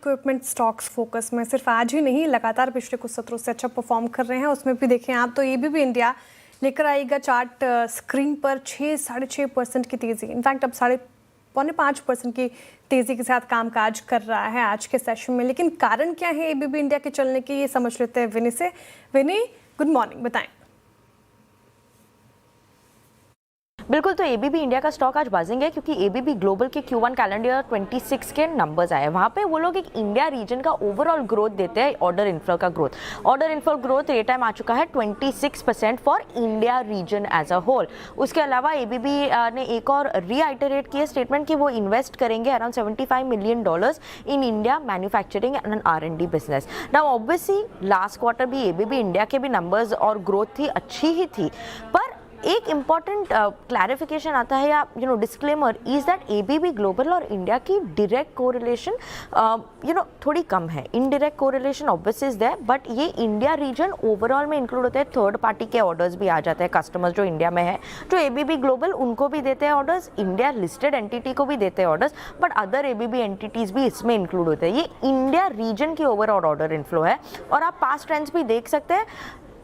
Equipment stocks focus में सिर्फ आज ही नहीं लगातार पिछले कुछ सत्रों से अच्छा परफॉर्म कर रहे हैं। उसमें भी देखें आप तो एबीबी इंडिया लेकर आएगा चार्ट स्क्रीन पर 6-6.5% की तेज़ी, इनफैक्ट अब 4.5% की तेज़ी के साथ कामकाज कर रहा है आज के सेशन में। लेकिन कारण क्या है एबीबी इंडिया के चलने की, ये समझ लेते हैं विनी से। विनी, गुड मॉर्निंग, बताएं। बिल्कुल, तो एबीबी इंडिया का स्टॉक आज बाजिंग है क्योंकि एबीबी ग्लोबल के Q1 कैलेंडर ईयर 26 के नंबर्स आए। वहाँ पे वो लोग एक इंडिया रीजन का ओवरऑल ग्रोथ देते हैं, ऑर्डर इनफ्लो का ग्रोथ। ऑर्डर इनफ्लो ग्रोथ ये टाइम आ चुका है 26% for India region as a whole. उसके अलावा एबीबी ने एक और रीआइटरेट किया स्टेटमेंट कि वो इन्वेस्ट करेंगे around $75 million in India manufacturing and R&D business. Now obviously last quarter भी एबीबी इंडिया के भी नंबर्स और ग्रोथ थी, अच्छी ही थी, पर एक इम्पॉर्टेंट क्लैरिफिकेशन आता है या disclaimer is that ABB global और इंडिया की डायरेक्ट कोरिलेशन थोड़ी कम है। Indirect correlation obviously is there, but ये इंडिया रीजन ओवरऑल में इंक्लूड होते हैं। थर्ड पार्टी के ऑर्डर्स भी आ जाते हैं, कस्टमर्स जो इंडिया में है, जो एबीबी ग्लोबल उनको भी देते हैं ऑर्डर्स, इंडिया लिस्टेड एंटिटी को भी देते हैं orders, but other ABB entities भी इसमें इंक्लूड होते हैं। ये इंडिया रीजन की ओवरऑल ऑर्डर इनफ्लो है और आप पास्ट ट्रेंड्स भी देख सकते हैं।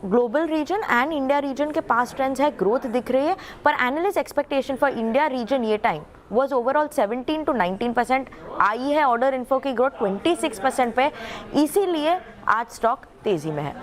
Global region and India region के पास ट्रेंड्स है, ग्रोथ दिख रही है, पर analyst expectation for India region ये टाइम वाज ओवरऑल 17 to 19%। आई है ऑर्डर इन्फो की ग्रोथ 26% पे, इसीलिए आज स्टॉक तेजी में है।